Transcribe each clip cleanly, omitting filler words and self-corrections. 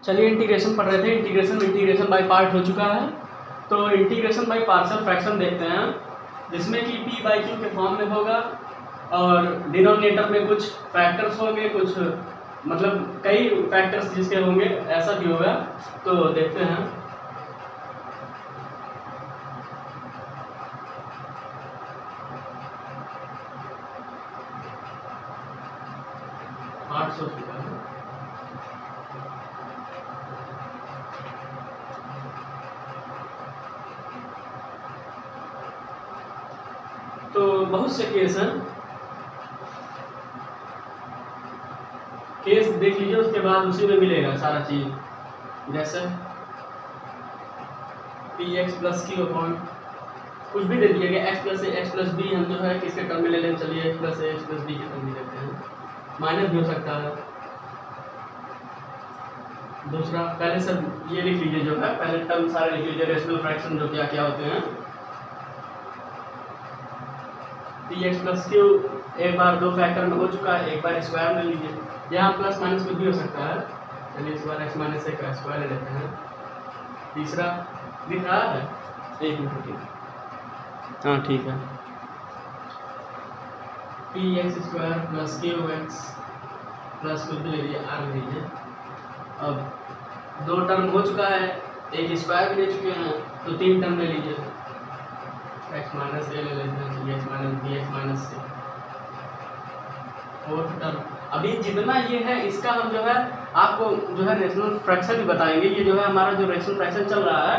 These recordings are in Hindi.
चलिए इंटीग्रेशन पढ़ रहे थे, इंटीग्रेशन बाय पार्ट हो चुका है। तो इंटीग्रेशन बाय पार्शियल फ्रैक्शन देखते हैं, जिसमें कि p बाई क्यू के फॉर्म में होगा और डिनोमिनेटर में कुछ फैक्टर्स होंगे, कुछ मतलब कई फैक्टर्स जिसके होंगे, ऐसा भी होगा। तो देखते हैं। पार्ट्स हो चुका है। तो बहुत से केस हैं, केस देख लीजिए, उसके बाद उसी में मिलेगा सारा चीज। जैसे P x plus Q upon कुछ भी दे दिया गया, एक्स प्लस ए एक्स प्लस बी, हम जो है किसके टर्म में ले लें, चलिए एक्स प्लस ए एक्स प्लस बी के टर्म में लेते हैं। माइनस भी हो सकता है। दूसरा पहले सब ये लिख लीजिए, जो है पहले टर्म सारे लिख लीजिए, रेशनल फ्रैक्शन जो क्या क्या होते हैं। पी एक्स प्लस क्यू एक बार दो फैक्टर में हो चुका है, एक बार स्क्वायर में लीजिए, यहाँ प्लस माइनस कुछ भी हो सकता है। चलिए इस बार एक्स माइनस ए का स्क्वायर ले लेते हैं। तीसरा दिख रहा है, एक मिनट रुकिए, हाँ ठीक है, P x square plus q x plus कुछ भी ले लीजिए, आर ले लीजिए। अब दो टर्म हो चुका है, एक स्क्वायर भी ले चुके हैं, तो तीन टर्म ले लीजिए। एक्स माइनस ए ले लेते हैं, चलिए X minus B X minus C. Fourth term अभी जितना ये है, इसका हम जो है आपको जो है रेशनल फ्रैक्शन भी बताएंगे। ये जो है हमारा जो रेशनल फ्रैक्शन चल रहा है,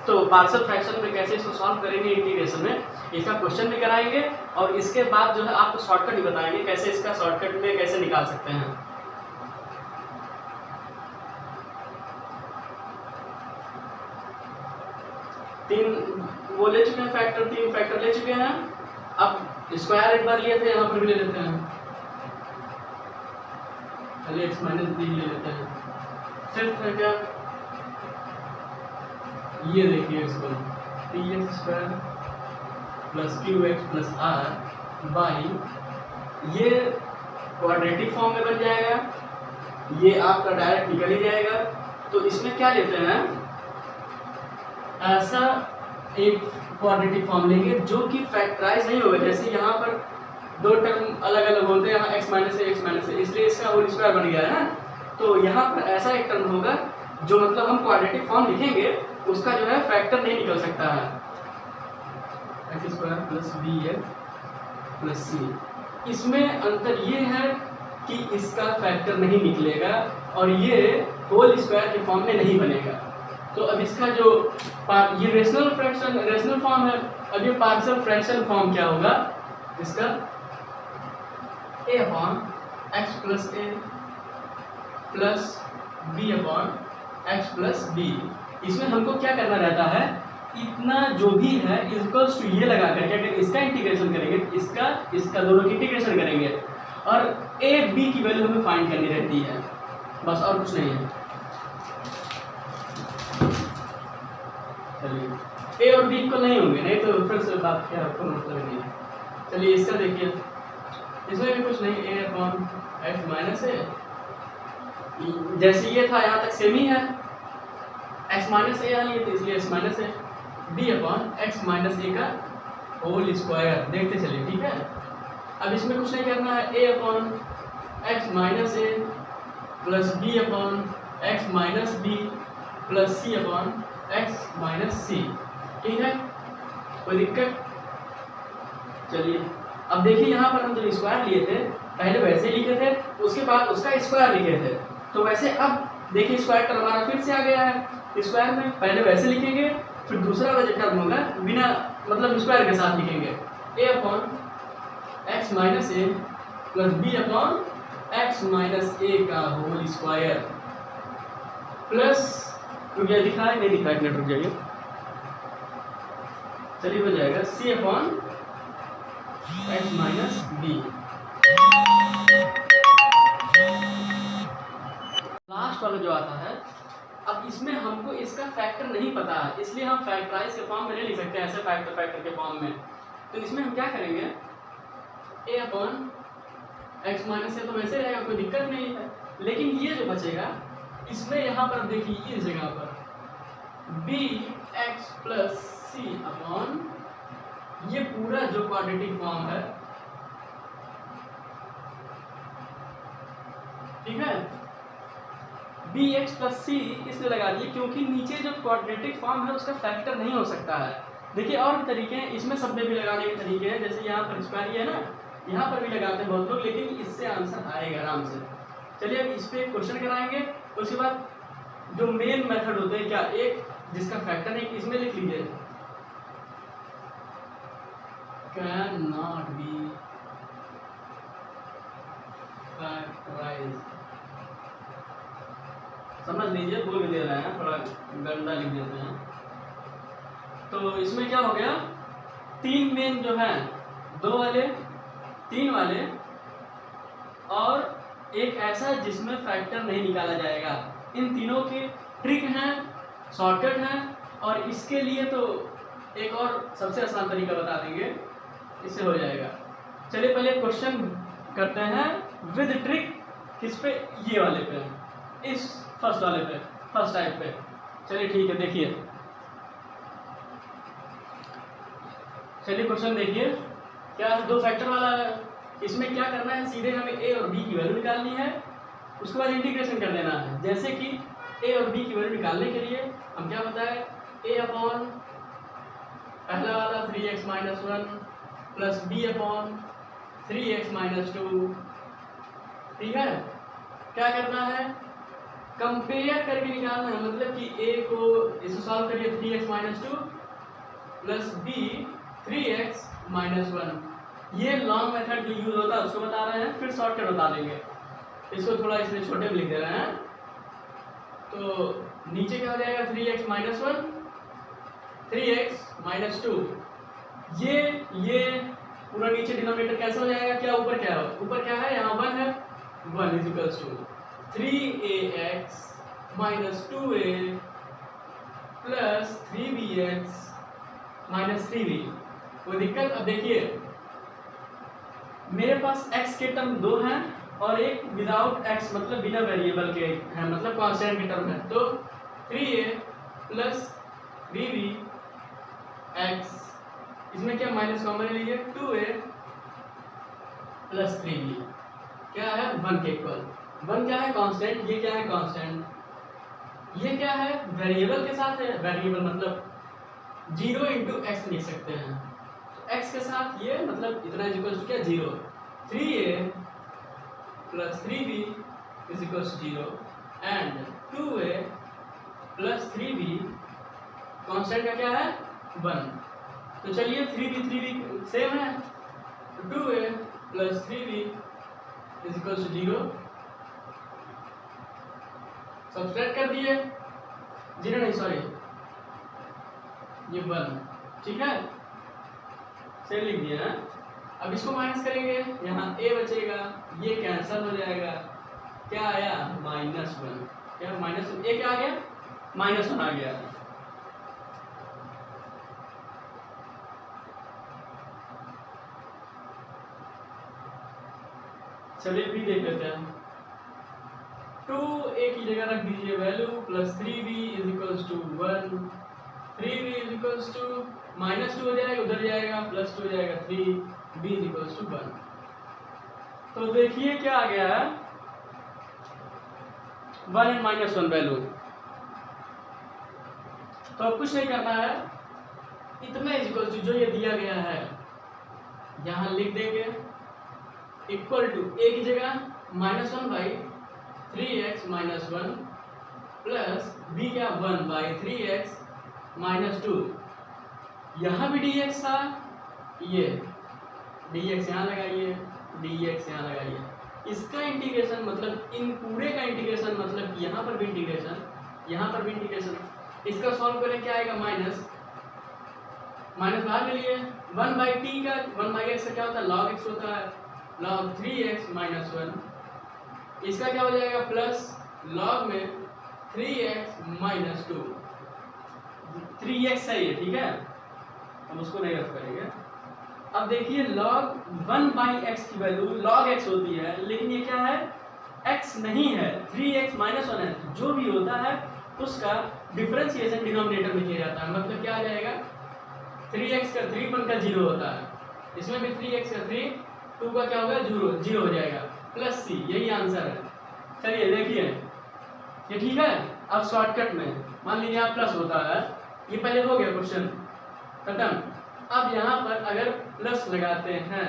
तो पार्शियल फ्रैक्शन में कैसे इसको सॉल्व करेंगे इंटीग्रेशन में, इसका क्वेश्चन भी कराएंगे और इसके बाद जो है आपको शॉर्टकट भी बताएंगे, कैसे इसका शॉर्टकट में कैसे निकाल सकते हैं। तीन वो ले चुके हैं फैक्टर, तीन फैक्टर ले चुके हैं। अब स्क्वायर एक बार लिए थे, यहाँ पर भी ले लेते हैं, चलिए एक्स माइनस बी ले लेते हैं। फिफ्थ है क्या, ये देखिए इसको, p x square plus q x plus r by, ये क्वाड्रेटिक फॉर्म में बन जाएगा, ये आपका डायरेक्ट निकल ही जाएगा। तो इसमें क्या लेते हैं, ऐसा एक क्वाड्रेटिक फॉर्म लेंगे जो कि फैक्टराइज नहीं होगा। जैसे यहाँ पर दो टर्म अलग अलग होते हैं, यहाँ एक्स माइनस ए एक्स माइनस ए, इसलिए इसका होल स्क्वायर बन गया है ना। तो यहाँ पर ऐसा एक टर्म होगा जो मतलब हम क्वाड्रेटिक फॉर्म लिखेंगे, उसका जो है फैक्टर नहीं निकल सकता है। X square plus B X plus C, इसमें अंतर ये है कि इसका फैक्टर नहीं निकलेगा और ये होल स्क्वायर के फॉर्म में नहीं बनेगा। तो अब इसका जो ये रेशनल फ्रैक्शन रेशनल फॉर्म है, अब ये पार्शियल फ्रैक्शन फॉर्म क्या होगा इसका, A upon X plus A plus B upon X plus B. इसमें हमको क्या करना रहता है, इतना जो भी है इक्वल्स टू ये लगा करके अगर इसका इंटीग्रेशन करेंगे, इसका दोनों की इंटीग्रेशन करेंगे और ए बी की वैल्यू हमें फाइंड करनी रहती है, बस और कुछ नहीं है। चलिए ए और बी इक्वल नहीं होंगे, नहीं तो फिर से बात क्या आपको मतलब नहीं है। चलिए इसका देखिए, इसमें भी कुछ नहीं, ए अपॉन एक्स माइनस ए, जैसे ये था यहाँ तक सेम ही है, एक्स माइनस ए यहाँ लिए थे इसलिए x minus A, B upon X minus A का होल स्क्वायर, देखते चलिए ठीक है। अब इसमें कुछ नहीं करना है, A upon X minus A plus B upon X minus B plus C upon X minus C, ठीक है, कोई दिक्कत। चलिए अब देखिए, यहाँ पर हम जब स्क्वायर लिए थे पहले वैसे लिखे थे, उसके बाद उसका स्क्वायर लिखे थे, तो वैसे अब देखिए स्क्वायर टर्म हमारा फिर से आ गया है स्क्वायर में, पहले वैसे लिखेंगे फिर दूसरा वाला जो टर्म होगा बिना मतलब स्क्वायर के साथ लिखेंगे, A upon X minus A plus B upon X minus A का होल स्क्वायर प्लस, रुक जाए दिखा है नहीं दिखा, एक मिनट रुक जाइए, चलिए हो जाएगा C upon X minus B. Last वाला जो आता है, अब इसमें हमको इसका फैक्टर नहीं पता है, इसलिए हम फैक्टराइज के फॉर्म में नहीं लिख सकते ऐसे फैक्टर के फॉर्म में। तो इसमें हम क्या करेंगे, ए अपॉन एक्स माइनस ए तो वैसे रहेगा, कोई दिक्कत नहीं है, लेकिन ये जो बचेगा इसमें यहाँ पर देखिए इस जगह पर B X plus C upon ये पूरा जो क्वाड्रेटिक फॉर्म है, ठीक है, बी एक्स प्लस सी इसलिए लगा दिए क्योंकि नीचे जो क्वाड्रेटिक फॉर्म है उसका फैक्टर नहीं हो सकता है। देखिए और भी तरीके हैं, इसमें सब में भी लगाने के तरीके हैं, जैसे यहाँ पर स्क्वायर है ना, यहाँ पर भी लगाते हैं बहुत लोग, लेकिन इससे आंसर आएगा आराम से। चलिए अब इस पर क्वेश्चन कराएंगे, उसके बाद जो मेन मेथड होते हैं क्या, एक जिसका फैक्टर है इसमें लिख लीजिए, कैन नॉट बी फैक्टराइज्ड, समझ लीजिए, बोल भी दे रहे हैं, थोड़ा गंदा लिख देते हैं। तो इसमें क्या हो गया, तीन मेन जो है, दो वाले, तीन वाले और एक ऐसा जिसमें फैक्टर नहीं निकाला जाएगा। इन तीनों की ट्रिक हैं, शॉर्टकट हैं, और इसके लिए तो एक और सबसे आसान तरीका बता देंगे, इससे हो जाएगा। चलिए पहले क्वेश्चन करते हैं विद ट्रिक, किस पे, ये वाले पे, इस फर्स्ट वाले पे, फर्स्ट टाइप पे। चलिए ठीक है, देखिए, चलिए क्वेश्चन देखिए, क्या दो फैक्टर वाला है, इसमें क्या करना है, सीधे हमें ए और बी की वैल्यू निकालनी है, उसके बाद इंटीग्रेशन कर देना है। जैसे कि ए और बी की वैल्यू निकालने के लिए हम क्या बताए, ए अपॉन पहला वाला 3x - 1 plus B upon 3x - 2, ठीक है। क्या करना है, कंपेयर करके निकालना है, मतलब कि ए को इसे सॉल्व करिए 3x - 2 प्लस बी 3x - 1, ये लॉन्ग मेथड जो यूज होता है उसको बता रहे हैं, फिर शॉर्टकट बता देंगे। इसको थोड़ा इसमें छोटे में लिख दे रहे हैं, तो नीचे क्या हो जाएगा 3x - 1 3x - 2, ये पूरा नीचे डिनोमिनेटर कैसे हो जाएगा, क्या ऊपर क्या है, ऊपर क्या है, यहाँ 1 है, 1 = 3ax - 2a plus 3bx - 3b। कोई दिक्कत। अब देखिए मेरे पास x के टर्म दो हैं और एक विदाउट x मतलब बिना वेरिएबल के हैं, मतलब कांस्टेंट के टर्म है, तो 3a प्लस 3b x, इसमें क्या माइनस कॉमन लीजिए, 2a प्लस 3b क्या है 1 के इक्वल। 1 क्या है कांस्टेंट, ये क्या है कांस्टेंट, ये क्या है वेरिएबल के साथ है, वेरिएबल मतलब 0 × x लिख सकते हैं, x के साथ ये मतलब इतना इक्वल क्या 0, 3a plus 3b = 0 and 2a plus 3b constant का क्या है 1। तो चलिए 3b सेम है, 2a प्लस 3b = 0, सब्सट्रैक्ट कर दिए, 0 नहीं सॉरी ये 1, ठीक है, से लिख दिया है। अब इसको माइनस करेंगे, यहाँ a बचेगा, ये कैंसिल हो जाएगा, क्या आया -1, क्या -1, a क्या आ गया -1 आ गया। चलिए भी देख लेते हैं, 2a की जगह रख दीजिए वैल्यू प्लस 3b = 1, 3b = -2 हो जाएगा, उधर जाएगा +2 हो जाएगा 3b = 1। तो देखिए क्या आ गया है 1 and -1 वैल्यू। तो अब कुछ नहीं करना है, इतना इक्वल टू जो ये दिया गया है यहाँ लिख देंगे, इक्वल टू a की जगह -1/3x - 1 प्लस b क्या 1/3x - 2, यहाँ भी dx था, ये dx यहाँ लगाइए, dx यहाँ लगाइए, इसका इंटीग्रेशन मतलब इन पूरे का इंटीग्रेशन मतलब यहाँ पर भी इंटीग्रेशन, यहाँ पर भी इंटीग्रेशन, इसका सॉल्व करें क्या आएगा माइनस बाहर ले लिए, 1/t का 1/x का क्या होता है log x होता है, log 3x - 1, इसका क्या हो जाएगा प्लस log में 3x - 2, 3x है ये, ठीक है, हम उसको नहीं रख करेंगे। अब देखिए log 1/x की वैल्यू log x होती है, लेकिन ये क्या है x नहीं है, 3x माइनस 1 है, जो भी होता है उसका डिफरेंशिएशन डिनोमिनेटर में किया जाता है। मतलब क्या आ जाएगा, 3x का 3 बनकर 0 होता है, इसमें भी 3x का 3, 2 का क्या होगा 0 हो जाएगा, प्लस c, यही आंसर है। चलिए देखिए ये ठीक है। अब शॉर्टकट में मान लीजिए यहाँ प्लस होता है, ये पहले हो गया क्वेश्चन खत्म। अब यहाँ पर अगर प्लस लगाते हैं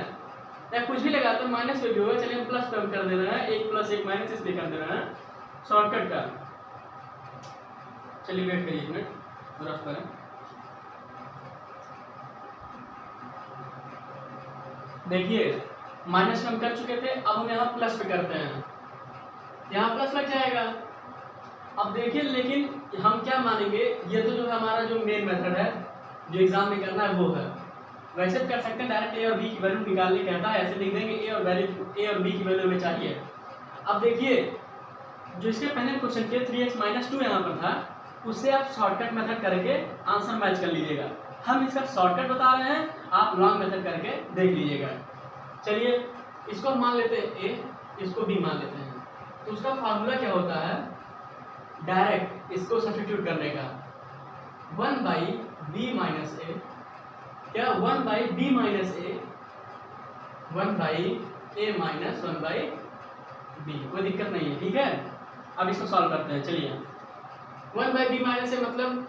या कुछ भी लगाते हैं, माइनस पे भी होगा, चलिए हम प्लस पे कर दे रहे हैं, 1 प्लस 1 माइनस इसलिए कर दे रहे हैं शॉर्टकट का। चलिए वेट करिए 1 मिनट, रफ करें। देखिए माइनस में हम कर चुके थे, अब हम यहाँ प्लस पे करते हैं, यहाँ प्लस लग जाएगा। अब देखिए लेकिन हम क्या मानेंगे, ये तो जो हमारा जो मेन मेथड है जो एग्जाम में करना है वो है। वैसे भी कर सकते हैं, डायरेक्ट ए और बी की वैल्यू निकालने कहता है, ऐसे लिख देंगे ए और बी की वैल्यू हमें चाहिए। अब देखिए जो इसके पहले क्वेश्चन के 3x माइनस 2 यहाँ पर था, उससे आप शॉर्टकट मेथड करके आंसर मैच कर लीजिएगा। हम इसका शॉर्टकट बता रहे हैं, आप लॉन्ग मेथड करके देख लीजिएगा। चलिए इसको मान लेते हैं ए, इसको बी मान लेते हैं, तो उसका फार्मूला क्या होता है, डायरेक्ट इसको सब्स्टिट्यूट करने का 1 बाई बी माइनस ए, क्या 1 by b minus a, 1 by a minus 1 by b, कोई दिक्कत नहीं है, ठीक है। अब इसको सॉल्व करते हैं। चलिए 1 बाई बी माइनस ए मतलब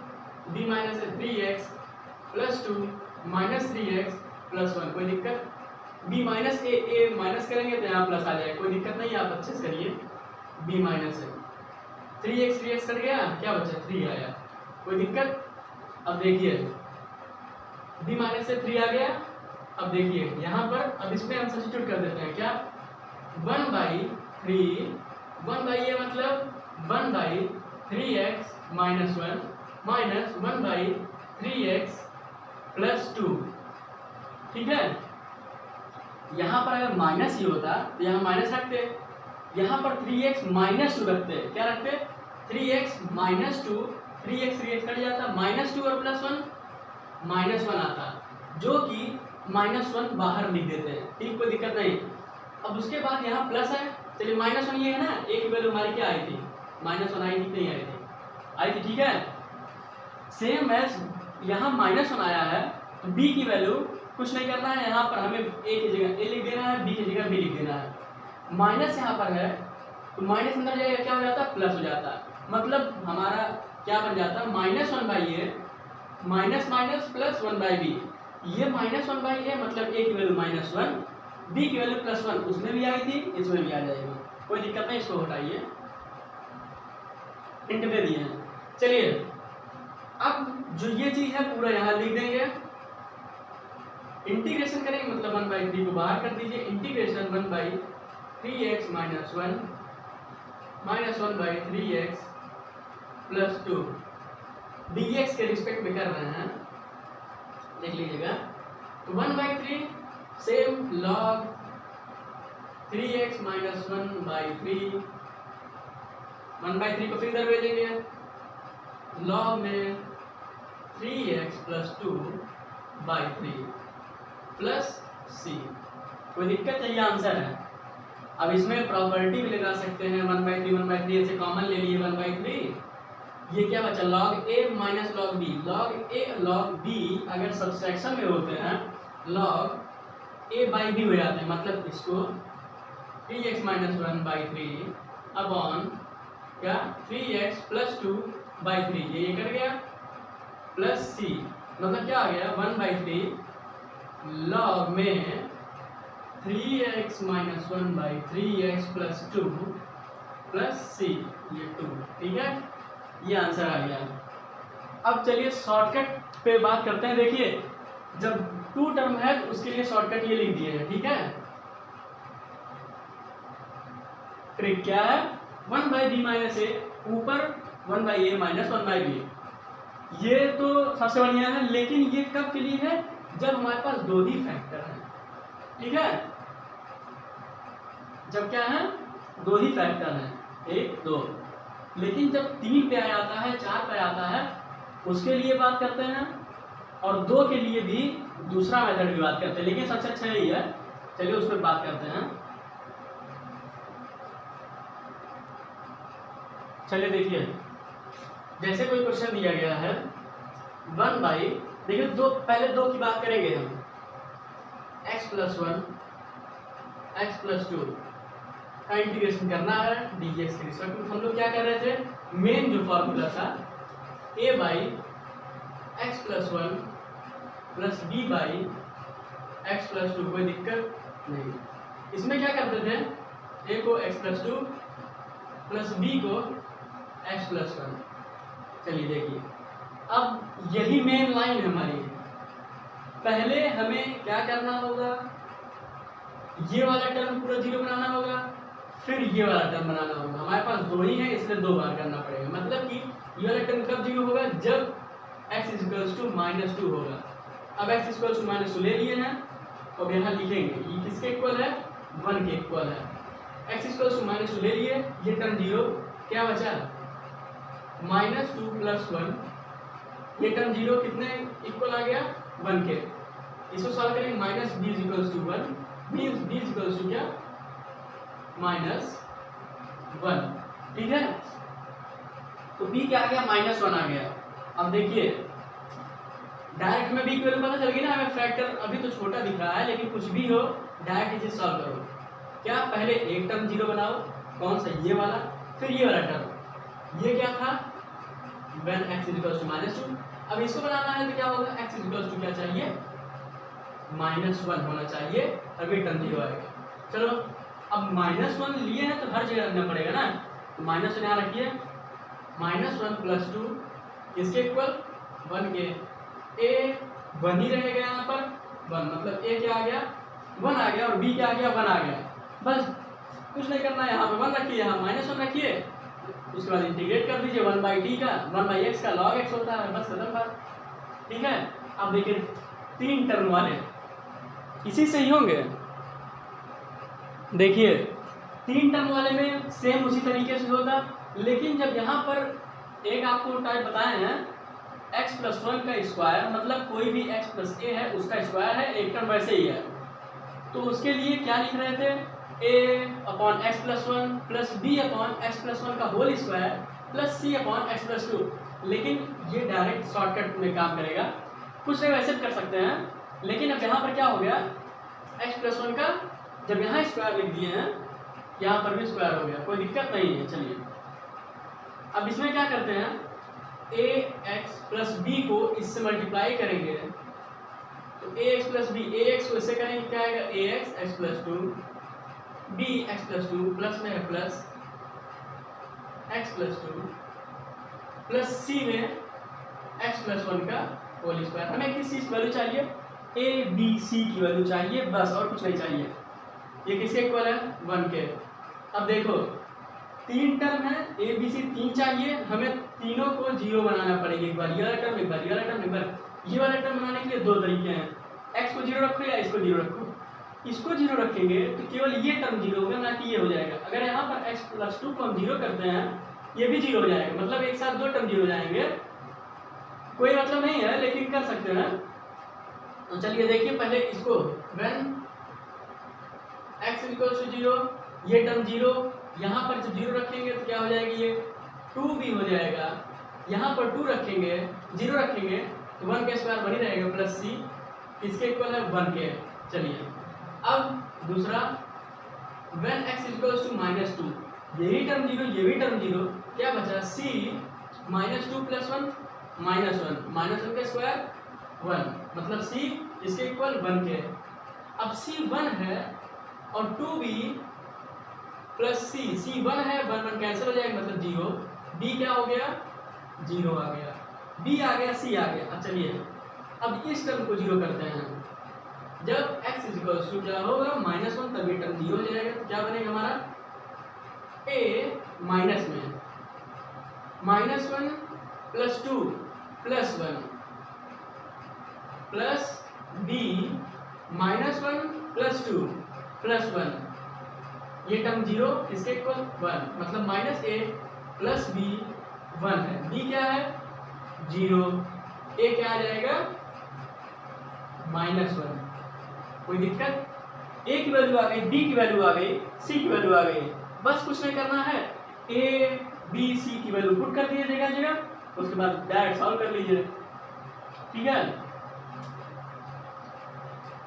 बी माइनस ए 3x plus 2 minus 3x plus 1, कोई दिक्कत। बी माइनस ए माइनस करेंगे तो यहाँ प्लस आ जाएगा, कोई दिक्कत नहीं है, आप अच्छे से करिए। बी माइनस ए 3x कट गया, क्या बचा 3 आया, कोई दिक्कत। अब देखिए b माइनस से 3 आ गया। अब देखिए यहाँ पर अब इसमें हम सब्स्टिट्यूट कर देते हैं, क्या 1 बाई 3, 1 बाई ये मतलब 1 by 3x minus 1 minus 1 by 3x plus 2, ठीक है। यहाँ पर अगर माइनस ही होता तो यहाँ माइनस रखते, यहाँ पर 3x माइनस 2 रखते, क्या रखते 3x माइनस 2, 3x कट जाता, माइनस 2 और प्लस 1 माइनस 1 आता, जो कि माइनस 1 बाहर लिख देते हैं, ठीक, कोई दिक्कत नहीं। अब उसके बाद यहाँ प्लस है, चलिए माइनस 1 ये है ना, ए की वैल्यू हमारी क्या आई थी, माइनस 1 आई थी, नहीं आई थी, ठीक है। सेम एज यहाँ माइनस 1 आया है तो b की वैल्यू कुछ नहीं करना है, यहाँ पर हमें a की जगह a लिख देना है, b की जगह b लिख देना है। माइनस यहाँ पर है तो माइनस अंदर जाएगा, क्या हो जाता है प्लस हो जाता है, मतलब हमारा क्या बन जाता है minus 1 by a minus minus plus 1 by b. ये माइनस 1 बाई ए मतलब a की वैल्यू माइनस 1, b की वैल्यू प्लस 1, उसमें भी आई थी इसमें भी आ जाएगा, कोई दिक्कत नहीं, इसको हटाइए, हिंट दे दिए हैं। चलिए अब जो ये चीज है पूरा यहाँ लिख देंगे, इंटीग्रेशन करेंगे मतलब 1 बाई 3 को बाहर कर दीजिए, integration 1 by 3x minus 1 minus 1 by 3x plus 2 dx के रिस्पेक्ट में कर रहे हैं, देख लीजिएगा। तो 1 by 3 same log 3x minus 1 by 3, 1 by 3 को फिर इधर भेजेंगे, लॉग में 3x plus 2 by 3 plus c, कोई दिक्कत है, ये आंसर है। अब इसमें प्रॉपर्टी भी लगा सकते हैं, 1 बाई 3 ऐसे कॉमन ले लिए 1 बाई 3, ये क्या बचा log a minus log b, log a log b अगर सब्सट्रैक्शन में होते हैं log a बाई b हो जाते हैं, मतलब इसको 3x माइनस 1 बाई 3 अपॉन क्या 3x प्लस 2 बाई 3, ये कट गया, प्लस c, मतलब क्या आ गया 1 बाई 3 log में 3x minus 1 by 3x plus 2 plus c, ये 2, ठीक है, ये आंसर आ गया। अब चलिए शॉर्टकट पे बात करते हैं। देखिए जब 2 टर्म है तो उसके लिए शॉर्टकट ये लिख दिए हैं, ठीक है। ट्रिक क्या है, 1 बाई बी माइनस ए ऊपर 1 by a minus 1 by b, ये तो सबसे बढ़िया है, लेकिन ये कब के लिए है, जब हमारे पास दो ही फैक्टर है, ठीक है। जब क्या है, दो ही फैक्टर है, 1 2, लेकिन जब 3 पे आ जाता है, 4 पे आता है, उसके लिए बात करते हैं, और 2 के लिए भी दूसरा मेथड की बात करते हैं, लेकिन सबसे अच्छा यही है, चलिए उस पर बात करते हैं। चलिए देखिए, जैसे कोई क्वेश्चन दिया गया है 1 बाई, देखिए पहले दो की बात करेंगे हम, x + 1 x + 2 का इंटीग्रेशन करना है dx के रिस्पेक्ट में। हम लोग क्या कर रहे थे, मेन जो फॉर्मूला था a by x + 1 plus b by x + 2, कोई दिक्कत नहीं। इसमें क्या करते थे, a को x + 2 प्लस b को x + 1। चलिए देखिए, अब यही मेन लाइन है हमारी। पहले हमें क्या करना होगा, ये वाला टर्म पूरा जीरो बनाना होगा, फिर ये वाला टर्म बनाना होगा। हमारे पास दो ही है, इसलिए दो बार करना पड़ेगा। मतलब कि ये वाला टर्म कब जीरो होगा, जब x = -2 होगा। अब x = -2 ले लिए हैं, अब यहाँ लिखेंगे ये किसके इक्वल है, 1 के इक्वल है। x = -2 ले लिए, ये टर्म जीरो, क्या बचा -2 + 1, ये टर्म जीरो कितने इक्वल आ गया, 1 के। इसको सॉल्व करेंगे, -b = 1, b = क्या, -1, ठीक है। तो b क्या आ गया, -1 आ गया। अब देखिए डायरेक्ट में b की वैल्यू पता चल गई ना हमें। फैक्टर अभी तो छोटा दिख रहा है, लेकिन कुछ भी हो डायरेक्ट इसे सॉल्व करो। क्या, पहले एक टर्म जीरो बनाओ, कौन सा, ये वाला, फिर ये वाला टर्म, ये क्या था, when x = -2। अब इसको बनाना है तो क्या होगा, x = क्या चाहिए, -1 होना चाहिए, अभी टर्म जीरो आएगा। चलो अब -1 लिए हैं तो हर जगह रखना पड़ेगा ना, तो -1 यहाँ रखिए, -1 + 2 किसके इक्वल, 1 के। a 1 ही रहेगा यहाँ पर, 1, मतलब a क्या आ गया, 1 आ गया, और b क्या आ गया, 1 आ गया। बस कुछ नहीं करना है, यहाँ पे 1 रखिए, यहाँ -1 रखिए, उसके बाद इंटीग्रेट कर दीजिए 1/t का, 1/x का log x होता है, बस खत्म बात, ठीक है। अब देखिए 3 टर्म वाले इसी से ही होंगे। देखिए 3 टर्म वाले में सेम उसी तरीके से होगा, लेकिन जब यहाँ पर एक आपको टाइप बताए हैं x + 1 का स्क्वायर, मतलब कोई भी x + a है उसका स्क्वायर है, एक टर्म वैसे ही है, तो उसके लिए क्या लिख रहे थे, a/x + 1 प्लस b/x + 1 का होल स्क्वायर प्लस c/x + 2। लेकिन ये डायरेक्ट शॉर्टकट में काम करेगा, कुछ नहीं वैसे कर सकते हैं, लेकिन अब यहाँ पर क्या हो गया, x + 1 का जब यहाँ स्क्वायर लिख दिए हैं, यहाँ पर भी स्क्वायर हो गया, कोई दिक्कत नहीं है। चलिए अब इसमें क्या करते हैं, ax + b को इससे मल्टीप्लाई करेंगे, तो ax + b, ax को इससे करेंगे क्या आएगा, ax x + 2 bx + 2 प्लस में है प्लस x + 2 प्लस c में x + 1 का होल स्क्वायर। हमें किस चीज़ की वैल्यू चाहिए, a b c की वैल्यू चाहिए, बस और कुछ नहीं चाहिए। ये किसके इक्वल है, 1 के। अब देखो 3 टर्म है, a b c 3 चाहिए, हमें तीनों को जीरो बनाना पड़ेगा, एक बार ये वाला टर्म, एक बार ये वाला टर्म, एक बार ये वाला टर्म बनाने के लिए 2 तरीके हैं, x को जीरो रखो या इसको जीरो रखो। इसको जीरो रखेंगे तो केवल ये टर्म जीरो होगा, ना कि ये हो जाएगा। अगर यहाँ पर x + 2 को हम जीरो करते हैं, ये भी जीरो हो जाएगा, मतलब एक साथ 2 टर्म जीरो हो जाएंगे, कोई मतलब नहीं है, लेकिन कर सकते हैं। तो चलिए देखिए पहले इसको, when x = 0, ये टर्म जीरो, यहाँ पर जब जीरो रखेंगे तो क्या हो जाएगी, ये 2 भी हो जाएगा, यहाँ पर 2 रखेंगे, जीरो रखेंगे तो 1 का स्क्वायर बनी रहेगा प्लस c, किसके इक्वल है, 1 के। चलिए अब दूसरा, when x = -2, यही टर्म जीरो, ये भी टर्म जीरो, क्या बचा, c -2 + 1 -1 का स्क्वायर 1, मतलब c इसके इक्वल 1 के। अब c 1 है और 2b प्लस c 1 है, 1 कैंसिल हो जाएगा, मतलब 0, b क्या हो गया, 0 आ गया, b आ गया, c आ गया। अब चलिए अब इस टर्म को जीरो करते हैं, जब x = क्या होगा, -1, तब ये टर्म जीरो हो जाएगा, तो क्या बनेगा हमारा, a माइनस में -1 + 2 + 1 प्लस b -1 + 2 + 1, ये टर्म जीरो, इसके इक्वल 1, मतलब -a + b 1 है, b क्या है, 0, a क्या आ जाएगा, -1, कोई दिक्कत, a की वैल्यू आ गई, b की वैल्यू आ गई, c की वैल्यू आ गई, बस कुछ नहीं करना है, a बी सी की वैल्यू पुट कर दिए जगह जगह, उसके बाद डायरेक्ट सॉल्व कर लीजिए, ठीक है।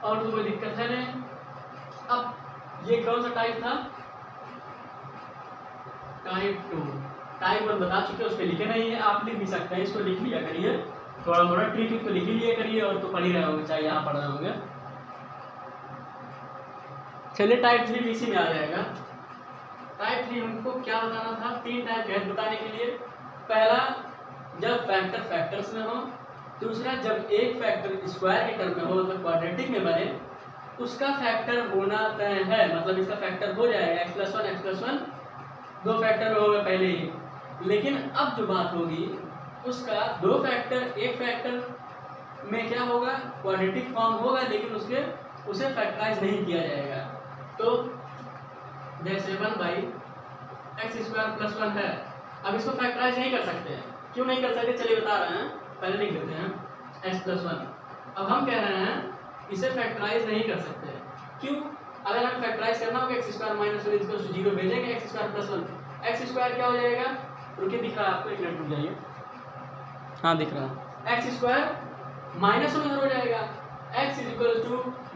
और तो कोई दिक्कत है नहीं। अब ये कौन सा टाइप था, टाइप 2। टाइप 1 बता चुके, उस पर लिखे नहीं है, आप लिख भी सकते हैं, इसको लिख लिया करिए, थोड़ा मोड़ा ट्रिक तो लिख ही लिया करिए, और तो पढ़ ही रहे होंगे, चाहे यहाँ पढ़ रहे होंगे। चलिए टाइप 3 इसी में आ जाएगा। टाइप 3 हमको क्या बताना था, 3 टाइप है बताने के लिए। पहला, जब फैक्टर फैक्टर्स में हो। दूसरा, जब एक फैक्टर स्क्वायर के टर्म में हो, मतलब क्वाड्रेटिक में बने, उसका फैक्टर होना तय है, मतलब इसका फैक्टर हो जाएगा x+1 दो फैक्टर में होगा पहले ही। लेकिन अब जो बात होगी, उसका दो फैक्टर एक फैक्टर में क्या होगा, क्वाड्रेटिक फॉर्म होगा, लेकिन उसे फैक्टराइज नहीं किया जाएगा। तो जैसे 1/x² + 1 है, अब इसको फैक्टराइज नहीं कर सकते हैं। क्यों नहीं कर सकते, चलिए बता रहे हैं, पहले लिख देते हैं x+1। अब हम कह रहे हैं इसे फैक्टराइज नहीं कर सकते। क्यों? अगर हमें फैक्टराइज करना होगा x² - 1 = 0 भेजेंगे, x² + 1, x² क्या हो जाएगा, रुकिए दिख रहा है आपको, एक मिनट रुक जाइए, हाँ दिख रहा है, x² -1 हो जाएगा, x =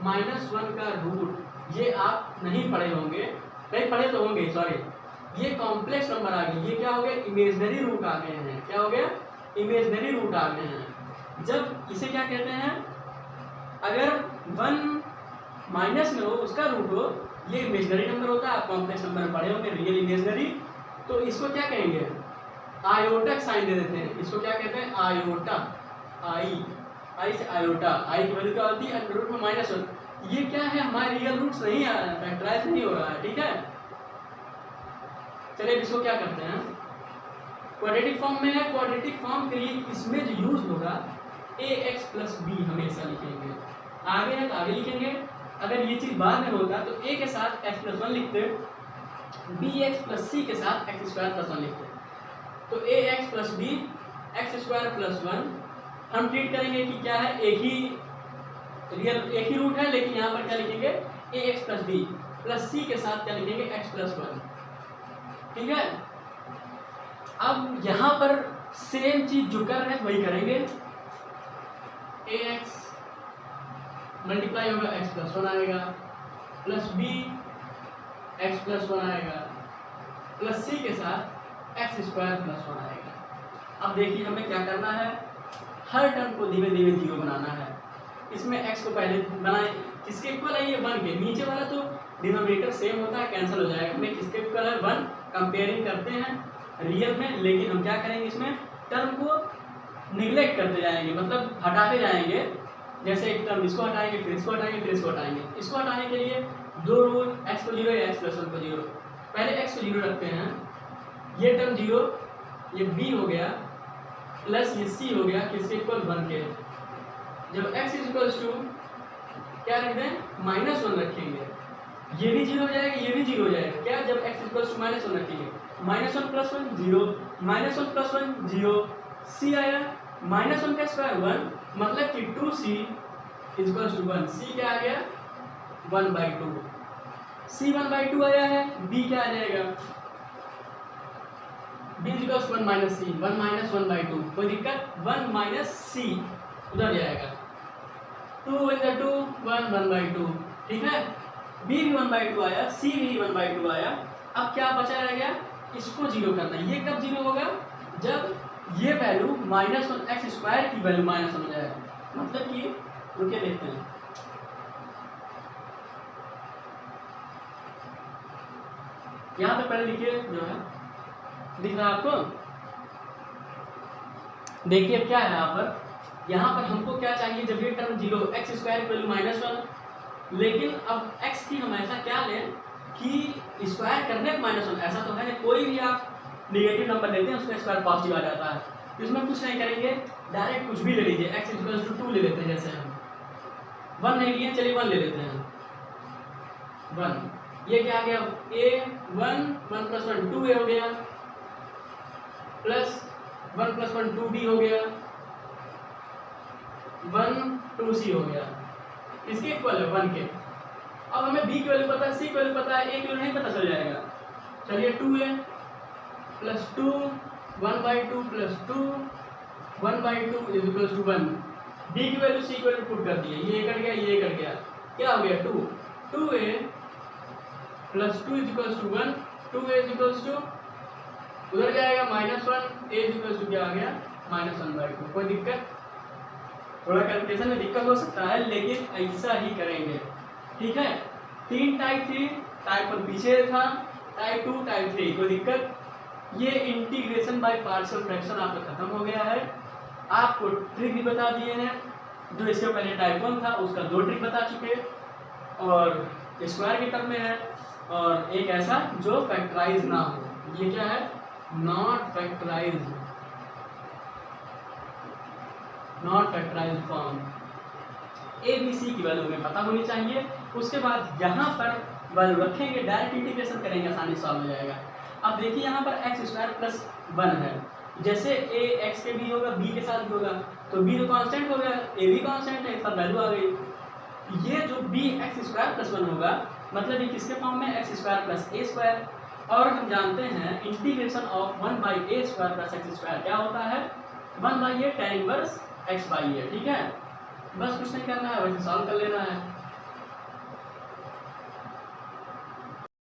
-1 का रूट। ये आप नहीं पढ़े होंगे, नहीं पढ़े तो होंगे, सॉरी, ये कॉम्प्लेक्स नंबर आ गए, ये क्या हो गया, इमेजनरी रूट आ गए हैं। क्या हो गया, इमेजनरी रूट आ गए हैं। जब इसे क्या कहते हैं, अगर 1 माइनस में हो, उसका रूट हो, ये इमेजनरी नंबर होता है, आप कॉम्प्लेक्स नंबर में पढ़े होंगे, रियल इमेजनरी। तो इसको क्या कहेंगे, आयोटा साइन दे देते हैं, इसको क्या कहते हैं, आयोटा, आई से आयोटा, आई की वैल्यू क्या होती है, अंडर रूट में -1। ये क्या है, हमारे रियल रूट्स नहीं आ रहा है, फैक्टराइज नहीं हो रहा है, ठीक है। चलिए इसको क्या करते हैं, क्वाड्रेटिक फॉर्म में है, क्वाड्रेटिक फॉर्म के लिए इसमें जो यूज होगा ax + b हमेशा लिखेंगे, आगे है तो आगे लिखेंगे। अगर ये चीज बाद में होता तो a के साथ x+1 लिखते, bx + c के साथ x² + 1 लिखते। तो ax + b x² + 1 हम ट्रीट करेंगे कि क्या है, एक ही रूट है, लेकिन यहाँ पर क्या लिखेंगे, ax + b + c के साथ क्या लिखेंगे, x+1, ठीक है। अब यहाँ पर सेम चीज जो कर रहे हैं वही करेंगे, ax मल्टीप्लाई होगा, x+1 आएगा, प्लस b x+1 आएगा, प्लस c के साथ x² + 1 आएगा। अब देखिए हमें क्या करना है, हर टर्म को धीरे धीरे 0 बनाना है। इसमें x को पहले बनाए, किसके इक्वल है, ये 1 के, नीचे वाला तो डिनोमिनेटर सेम होता है, कैंसिल हो जाएगा। हमें किसके इक्वल है, 1, कंपेयरिंग करते हैं रियल में, लेकिन हम क्या करेंगे, इसमें टर्म को निगलेक्ट करते जाएंगे, मतलब हटाते जाएंगे। जैसे एक टर्म इसको हटाएंगे, फिर इसको हटाएंगे, फिर इसको हटाएंगे। इसको हटाने के लिए दो रूल, x को 0 या x+1 को 0। पहले x को 0 रखते हैं, ये टर्म 0, ये b हो गया, प्लस ये c हो गया, किसके इक्वल, 1 के। जब x = क्या रख दें, -1 रखेंगे, ये भी 0 हो जाएगा, ये भी 0 हो जाएगा। क्या, जब x = -1 रखेंगे, -1 + 1 0, -1 + 1 0, c आया, -1 का स्क्वायर 1, मतलब कि 2c = 1। c क्या आ गया, 1/2। c 1/2 आया है, b क्या आ जाएगा, b = 1 - c, 1 - 1/2, कोई दिक्कत, 1 - c उधर जाएगा, 2 × 2 1 1/2, ठीक है। b भी 1/2 आया, c भी 1/2 आया। अब क्या बचा रह गया, इसको 0 करना है। ये कब 0 होगा, जब ये वैल्यू -1 x² की वैल्यू -1 हो जाएगा, मतलब कि रुके देखते हैं, यहाँ पे पहले लिखिए, जो है दिख रहा है आपको, देखिए क्या है यहाँ पर हमको क्या चाहिए, जब ये टर्म 0, x² की वैल्यू -1, लेकिन अब x की हमेशा क्या लें कि स्क्वायर करने पर -1, ऐसा तो है नहीं, कोई भी आप नेगेटिव नंबर लेते हैं उसका स्क्वायर पॉजिटिव आ जाता है। तो इसमें कुछ नहीं करेंगे, डायरेक्ट कुछ भी ले लीजिए, x = 2 ले लेते हैं, जैसे हम 1 नहीं लिए, चलिए 1 ले लेते हैं, 1। ये क्या आ गया, a 1 1 + 1 2a हो गया, प्लस 1 + 1 2b हो गया, 1 2c हो गया, इसके इक्वल है 1 के। अब हमें b की वैल्यू पता है, c की वैल्यू पता है, a की वैल्यू नहीं पता चल जाएगा। चलिए 2a plus 2 1/2 plus 2 1/2 is equal to 1। b की वैल्यू c की वैल्यू पुट कर दिए, ये कट गया ये कट गया, क्या हो गया 2 2a plus 2 is equal to 1 2a is equal to उधर जाएगा -1 a इज इक्वल टू क्या आ गया -1/2। कोई दिक्कत? थोड़ा कैलकुलेशन में दिक्कत हो सकता है लेकिन ऐसा ही करेंगे, ठीक है। 3 टाइप 3 टाइप 1 पीछे था, टाइप 2 टाइप 3, कोई दिक्कत? ये इंटीग्रेशन बाय पार्शियल फ्रैक्शन आपका खत्म हो गया है। आपको ट्रिक भी बता दिए हैं, जो इससे पहले टाइप 1 था उसका 2 ट्रिक बता चुके, और स्क्वायर की टर्म में है, और एक ऐसा जो फैक्टराइज ना हो, ये क्या है not factorized form. A b c की वैल्यू हमें पता होनी चाहिए। उसके बाद यहाँ पर वैल्यू रखेंगे, डायरेक्ट इंटीग्रेशन करेंगे, आसानी से सॉल्व हो जाएगा। अब देखिए यहाँ पर x² + 1 है, जैसे a x के भी होगा b के साथ भी होगा, तो b तो कांस्टेंट हो गया, a भी कांस्टेंट है, सब वैल्यू आ गई। ये जो b x² + 1 होगा मतलब ये किसके फॉर्म में x² + a², और हम जानते हैं इंटीग्रेशन ऑफ 1/a² + x² क्या होता है 1/a tan 1 x/a, ठीक है। बस कुछ नहीं करना है, वैसे सॉल्व कर लेना है।